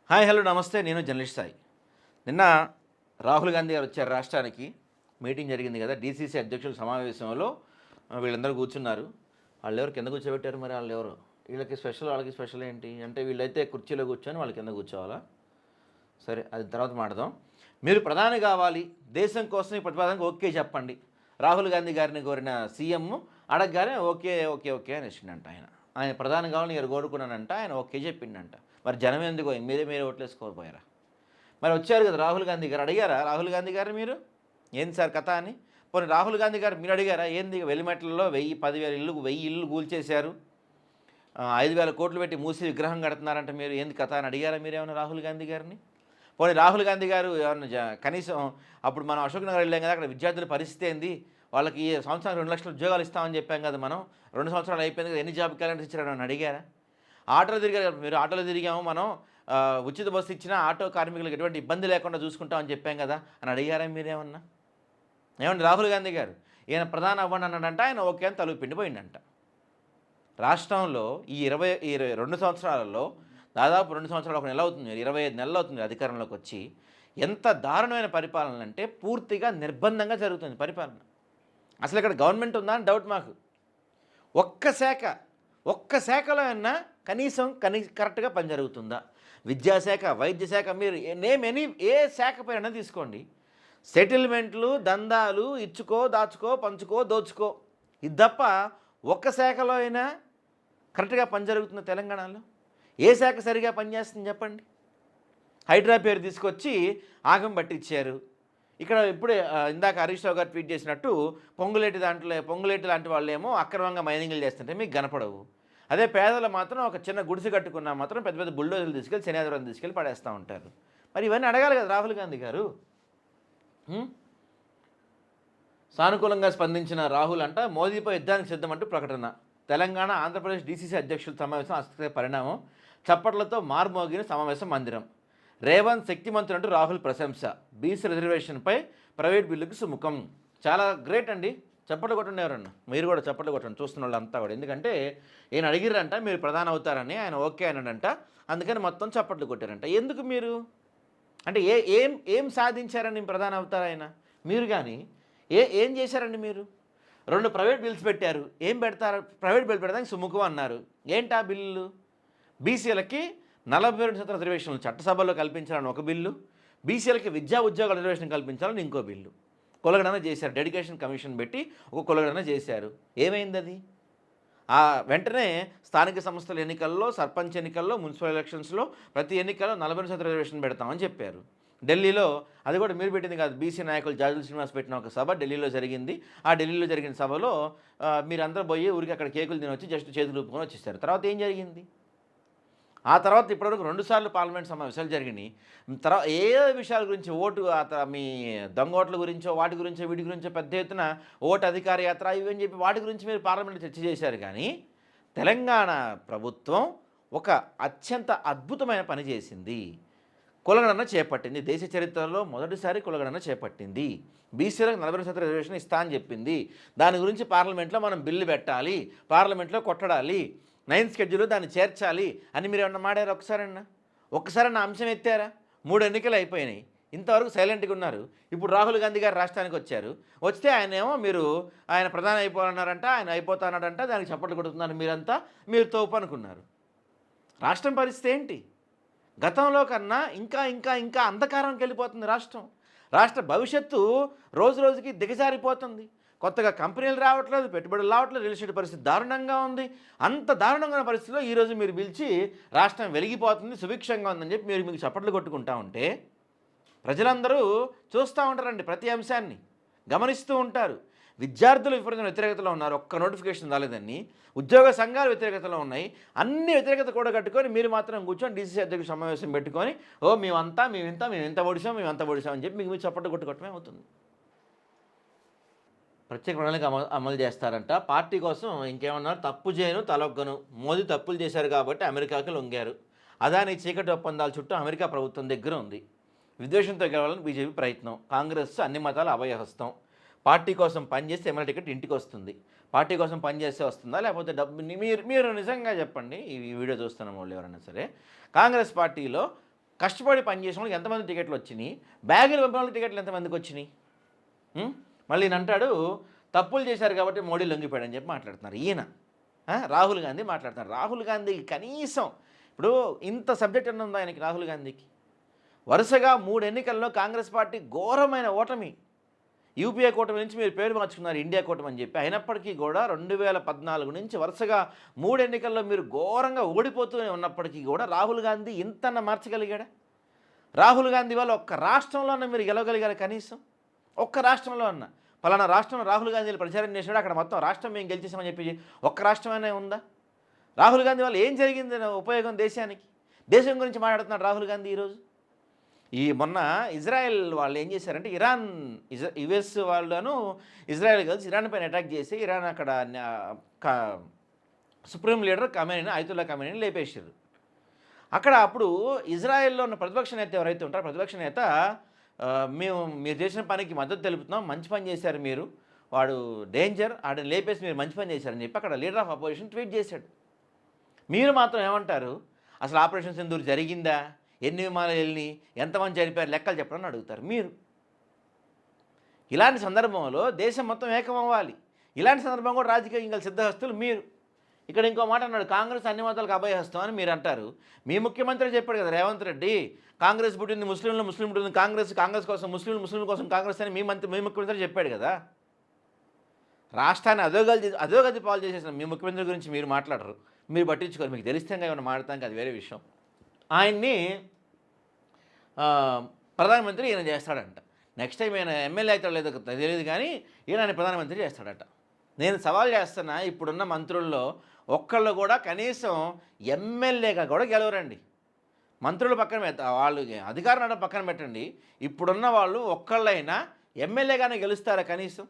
Hi hello నమస్తే. నేను journalist Sai. నిన్న రాహుల్ గాంధీ గారు వచ్చారు రాష్ట్రానికి. మీటింగ్ జరిగింది కదా, డీసీసీ అధ్యక్షుల సమావేశంలో వీళ్ళందరూ కూర్చున్నారు. వాళ్ళెవరు కింద కూర్చోబెట్టారు? మరి వాళ్ళెవరు? వీళ్ళకి స్పెషల్, వాళ్ళకి స్పెషల్ ఏంటి అంటే, వీళ్ళైతే కుర్చీలో కూర్చొని వాళ్ళ కింద కూర్చోవాలా? సరే, అది తర్వాత మాట్లాడదాం. మీరు ప్రధాని కావాలి, దేశం కోసం ఈ ప్రతిపాదనకు ఓకే చెప్పండి. రాహుల్ గాంధీ గారిని కోరిన సీఎం అడగగానే ఓకే ఓకే ఓకే అని ఇచ్చిండంట. ఆయన ప్రధాని కావాలని నేను కోరుకున్నానంట. ఆయన ఓకే చెప్పిండంట. మరి జనం ఎందుకో మీరే ఓట్లేసుకోకపోయారా? మరి వచ్చారు కదా రాహుల్ గాంధీ గారు, అడిగారా రాహుల్ గాంధీ గారు మీరు ఏంది సార్ కథ అని? పోనీ రాహుల్ గాంధీ గారు మీరు అడిగారా? ఏంది వెలిమెట్లలో 1000 ఇళ్ళు కూల్చేశారు, 5,000 కోట్లు పెట్టి మూసి విగ్రహం కడుతున్నారంటే మీరు ఏంది కథ అని అడిగారా మీరేమన్నా రాహుల్ గాంధీ గారిని? పోనీ రాహుల్ గాంధీ గారు ఏమన్నా కనీసం అప్పుడు మనం అశోక్ నగర్ వెళ్ళాం కదా, అక్కడ విద్యార్థుల పరిస్థితి ఏంది, వాళ్ళకి ఈ సంవత్సరానికి 2 లక్షల ఉద్యోగాలు ఇస్తామని చెప్పాం కదా మనం, 2 సంవత్సరాలు అయిపోయింది కదా, ఎన్ని జాబ్ క్యాలెండర్స్ ఇచ్చారని అడిగారా? ఆటోలో తిరిగారు, మీరు ఆటోలో తిరిగాము మనం, ఉచిత బస్సు ఇచ్చినా ఆటో కార్మికులకు ఎటువంటి ఇబ్బంది లేకుండా చూసుకుంటామని చెప్పాం కదా అని అడిగారా మీరేమన్నా? ఏమండి రాహుల్ గాంధీ గారు ఈయన ప్రధాని అవ్వండి అన్నాడంట, ఆయన ఓకే అని తలుపు పిండిపోయిందంట. రాష్ట్రంలో ఈ 22 సంవత్సరాలలో దాదాపు 2 సంవత్సరాలు, 1 నెల అవుతుంది, 25 నెలలు అవుతుంది అధికారంలోకి వచ్చి. ఎంత దారుణమైన పరిపాలన అంటే పూర్తిగా నిర్బంధంగా జరుగుతుంది పరిపాలన. అసలు ఇక్కడ గవర్నమెంట్ ఉందా అని డౌట్ మాకు. ఒక్క శాఖలో అయినా కనీసం కరెక్ట్గా పని జరుగుతుందా? విద్యాశాఖ, వైద్య శాఖ, మీరు ఏ శాఖ పైన తీసుకోండి, సెటిల్మెంట్లు, దందాలు, ఇచ్చుకో దాచుకో పంచుకో దోచుకో, ఇది తప్ప ఒక్క శాఖలో అయినా కరెక్ట్గా పని జరుగుతుంది తెలంగాణలో? ఏ శాఖ సరిగా పనిచేస్తుంది చెప్పండి? హైడ్రా పేరు తీసుకొచ్చి ఆగం పట్టించారు. ఇక్కడ ఇప్పుడే ఇందాక హరీష్ రావు గారు ట్వీట్ చేసినట్టు పొంగులేటి లాంటి వాళ్ళు ఏమో అక్రమంగా మైనింగ్లు చేస్తుంటే మీకు కనపడవు. అదే పేదలు మాత్రం ఒక చిన్న గుడిసె కట్టుకున్నా మాత్రం పెద్ద పెద్ద బుల్డోజర్లు తీసుకెళ్ళి శనివారం తీసుకెళ్ళి పడేస్తూ ఉంటారు. మరి ఇవన్నీ అడగాలి కదా రాహుల్ గాంధీ గారు. సానుకూలంగా స్పందించిన రాహుల్ అంట మోదీపై యుద్ధానికి సిద్ధమంటూ ప్రకటన. తెలంగాణ ఆంధ్రప్రదేశ్ డీసీసీ అధ్యక్షుల సమావేశం ఆసక్తికర పరిణామం. చప్పట్లతో మార్మోగిన సమావేశం మందిరం. రేవంత్ శక్తిమంతుడు అంటూ రాహుల్ ప్రశంస. బీసీ రిజర్వేషన్పై ప్రైవేట్ బిల్లుకు సుముఖం. చాలా గ్రేట్ అండి. చప్పట్లు కొట్టండి ఎవరన్నా, మీరు కూడా చప్పట్లు కొట్టండి చూస్తున్న వాళ్ళంతా కూడా. ఎందుకంటే ఈయన అడిగిరంట మీరు ప్రధాని అవుతారని, ఆయన ఓకే అన్నాడంట, అందుకని మొత్తం చప్పట్లు కొట్టారంట. ఎందుకు మీరు అంటే ఏం సాధించారని ప్రధాని అవుతారు ఆయన? మీరు కానీ ఏం చేశారండి మీరు? 2 ప్రైవేట్ బిల్స్ పెట్టారు, ఏం పెడతారు? ప్రైవేట్ బిల్ పెడతానికి సుముఖం అన్నారు. ఏంటా బిల్లు? బీసీలకి 42% రిజర్వేషన్లు చట్టసభలో కల్పించాలని ఒక బిల్లు, బీసీలకి విద్యా ఉద్యోగాల రిజర్వేషన్ కల్పించాలని ఇంకో బిల్లు. కొలగడన చేశారు, డెడికేషన్ కమిషన్ పెట్టి ఒక కొలగడన చేశారు. ఏమైంది అది? వెంటనే స్థానిక సంస్థల ఎన్నికల్లో, సర్పంచ్ ఎన్నికల్లో, మున్సిపల్ ఎలక్షన్స్లో ప్రతి ఎన్నికల్లో 40% రిజర్వేషన్ పెడతామని చెప్పారు. ఢిల్లీలో, అది కూడా మీరు పెట్టింది కాదు, బీసీ నాయకులు జాజుల్ శ్రీనివాస్ పెట్టిన ఒక సభ ఢిల్లీలో జరిగింది. ఆ ఢిల్లీలో జరిగిన సభలో మీరందరూ పోయి ఊరికి అక్కడ కేకులు తిని వచ్చి జస్ట్ చేతులు ఊపుకొని వచ్చేసారు. తర్వాత ఏం జరిగింది? ఆ తర్వాత ఇప్పటివరకు 2 సార్లు పార్లమెంట్ సమావేశాలు జరిగినాయి. తర్వాత ఏ విషయాల గురించి మీ దొంగ ఓట్ల గురించో వాటి గురించో పెద్ద ఎత్తున ఓటు అధికార యాత్ర ఇవని చెప్పి వాటి గురించి మీరు పార్లమెంట్లో చర్చ చేశారు. కానీ తెలంగాణ ప్రభుత్వం ఒక అత్యంత అద్భుతమైన పని చేసింది. కులగణన చేపట్టింది. దేశ చరిత్రలో మొదటిసారి కులగణన చేపట్టింది. బీసీలకు 40% రిజర్వేషన్ ఇస్తా అని చెప్పింది. దాని గురించి పార్లమెంట్లో మనం బిల్లు పెట్టాలి, పార్లమెంట్లో కొట్టడాలి, 9th షెడ్యూల్ దాన్ని చేర్చాలి అని మీరు ఏమన్నా మాడారు? ఒక్కసారన్నా అంశం ఎత్తారా? 3 ఎన్నికలు అయిపోయినాయి, ఇంతవరకు సైలెంట్గా ఉన్నారు. ఇప్పుడు రాహుల్ గాంధీ గారు రాష్ట్రానికి వచ్చారు. వస్తే ఆయన ప్రధాని అయిపోవాలన్నారంట, ఆయన అయిపోతాన్నాడంట, దానికి చప్పట్లు కొడుతున్నారు మీరంతా, మీరు తోపు అనుకున్నారు. రాష్ట్రం పరిస్థితి ఏంటి? గతంలో కన్నా ఇంకా ఇంకా ఇంకా అంధకారంకి వెళ్ళిపోతుంది రాష్ట్ర భవిష్యత్తు రోజు రోజుకి దిగజారిపోతుంది. కొత్తగా కంపెనీలు రావట్లేదు, పెట్టుబడులు రావట్లేదు, రియల్ ఎస్టేట్ పరిస్థితి దారుణంగా ఉంది. అంత దారుణంగా ఉన్న పరిస్థితిలో ఈరోజు మీరు పిలిచి రాష్ట్రం వెలిగిపోతుంది, సుభిక్షంగా ఉందని చెప్పి మీకు చప్పట్లు కొట్టుకుంటా ఉంటే ప్రజలందరూ చూస్తూ ఉంటారండి, ప్రతి అంశాన్ని గమనిస్తూ ఉంటారు. విద్యార్థులు విపరీతమైన వ్యతిరేకతలో ఉన్నారు, ఒక్క నోటిఫికేషన్ రాలేదని. ఉద్యోగ సంఘాలు వ్యతిరేకతలో ఉన్నాయి. అన్ని వ్యతిరేకత కూడా కట్టుకొని మీరు మాత్రం కూర్చొని డీసీసీ అధ్యక్షుడు సమావేశం పెట్టుకొని మేము ఎంత పొడిచాం అని చెప్పి మీకు చప్పట్లు కొట్టుకోవటమే అవుతుంది. ప్రత్యేక ప్రణాళిక అమలు చేస్తారంట. పార్టీ కోసం ఇంకేమన్నారు? తప్పు చేయను తలొగ్గను. మోదీ తప్పులు చేశారు కాబట్టి అమెరికాకి లొంగారు. అదాని చీకటి ఒప్పందాల చుట్టూ అమెరికా ప్రభుత్వం దగ్గర ఉంది. విద్వేషంతో గెలవాలని బీజేపీ ప్రయత్నం. కాంగ్రెస్ అన్ని మతాల అభయహస్తం. పార్టీ కోసం పనిచేస్తే ఎమ్మెల్యే టికెట్ ఇంటికి వస్తుంది. పార్టీ కోసం పనిచేస్తే వస్తుందా, లేకపోతే డబ్బు? మీరు నిజంగా చెప్పండి, ఈ వీడియో చూస్తున్న వాళ్ళు ఎవరైనా సరే, కాంగ్రెస్ పార్టీలో కష్టపడి పనిచేసిన వాళ్ళకి ఎంతమంది టికెట్లు వచ్చినాయి, బ్యాగులు పంపిన వాళ్ళకి టికెట్లు ఎంతమందికి వచ్చినాయి? మళ్ళీ ఈయన అంటాడు తప్పులు చేశారు కాబట్టి మోడీ లొంగిపోయాడని చెప్పి మాట్లాడుతున్నారు ఈయన. రాహుల్ గాంధీ మాట్లాడుతున్నారు. రాహుల్ గాంధీ కనీసం ఇప్పుడు ఇంత సబ్జెక్ట్ అని ఉందా ఆయనకి? రాహుల్ గాంధీకి వరుసగా 3 ఎన్నికల్లో కాంగ్రెస్ పార్టీ ఘోరమైన ఓటమి. యూపీఏ కూటమి నుంచి మీరు పేరు మార్చుకున్నారు ఇండియా కూటమి అని చెప్పి. అయినప్పటికీ కూడా 2014 నుంచి వరుసగా 3 ఎన్నికల్లో మీరు ఘోరంగా ఓడిపోతూనే ఉన్నప్పటికీ కూడా రాహుల్ గాంధీ ఇంతన్న మార్చగలిగాడా? రాహుల్ గాంధీ వల్ల ఒక్క రాష్ట్రంలో అన్న మీరు గెలవగలిగారు కనీసం? ఒక్క రాష్ట్రంలో అన్న పలానా రాష్ట్రంలో రాహుల్ గాంధీలు ప్రచారం చేశాడు, అక్కడ మొత్తం రాష్ట్రం మేము గెలిచేసామని చెప్పి ఒక్క రాష్ట్రమైనా ఉందా? రాహుల్ గాంధీ వల్ల ఏం జరిగింది ఉపయోగం దేశానికి? దేశం గురించి మాట్లాడుతున్నాడు రాహుల్ గాంధీ ఈరోజు. ఈ మొన్న ఇజ్రాయెల్ వాళ్ళు ఏం చేశారంటే యుఎస్ వాళ్ళను ఇజ్రాయెల్ కలిసి ఇరాన్ పైన అటాక్ చేసి ఇరాన్ అక్కడ సుప్రీం లీడర్ ఖమేనీని, అయతుల్లా ఖమేనీని లేపేసారు. అక్కడ అప్పుడు ఇజ్రాయెల్లో ఉన్న ప్రతిపక్ష నేత ఎవరైతే ఉంటారో ప్రతిపక్ష నేత మీరు చేసిన పనికి మద్దతు తెలుపుతున్నాం, మంచి పని చేశారు మీరు, వాడు డేంజర్, ఆడిని లేపేసి మీరు మంచి పని చేశారని చెప్పి అక్కడ లీడర్ ఆఫ్ అపోజిషన్ ట్వీట్ చేశాడు. మీరు మాత్రం ఏమంటారు? అసలు ఆపరేషన్ సింధూర్ జరిగిందా, ఎన్ని విమానాలు వెళ్ళి ఎంతమంది చనిపోయారు లెక్కలు చెప్పడం అడుగుతారు మీరు. ఇలాంటి సందర్భంలో దేశం మొత్తం ఏకమవ్వాలి. ఇలాంటి సందర్భం కూడా రాజకీయంగా సిద్ధహస్తులు మీరు. ఇక్కడ ఇంకో మాట అన్నాడు, కాంగ్రెస్ అన్ని మతాలకు అభయహస్తం అని మీరు అంటారు. మీ ముఖ్యమంత్రి చెప్పాడు కదా రేవంత్ రెడ్డి, కాంగ్రెస్ పుట్టింది ముస్లింలు, ముస్లిం పుట్టింది కాంగ్రెస్ కోసం, ముస్లిం కోసం కాంగ్రెస్ అని మీ ముఖ్యమంత్రి చెప్పాడు కదా. రాష్ట్రాన్ని అధోగతి పాలు చేసేసిన మీ ముఖ్యమంత్రి గురించి మీరు మాట్లాడరు, మీరు పట్టించుకోరు. మీకు తెలిస్తే ఏమైనా మాట్లాడతానికి అది వేరే విషయం. ఆయన్ని ప్రధానమంత్రి ఈయన చేస్తాడంట. నెక్స్ట్ టైం ఈయన ఎమ్మెల్యే అవుతాడో లేదో తెలియదు, కానీ ఈయన ప్రధానమంత్రి చేస్తాడట. నేను సవాల్ చేస్తున్నా, ఇప్పుడున్న మంత్రుల్లో ఒక్కళ్ళు కూడా కనీసం ఎమ్మెల్యేగా కూడా గెలవరండి. మంత్రులు పక్కన వాళ్ళు అధికారం పక్కన పెట్టండి, ఇప్పుడున్న వాళ్ళు ఒక్కళ్ళైనా ఎమ్మెల్యేగానే గెలుస్తారా కనీసం?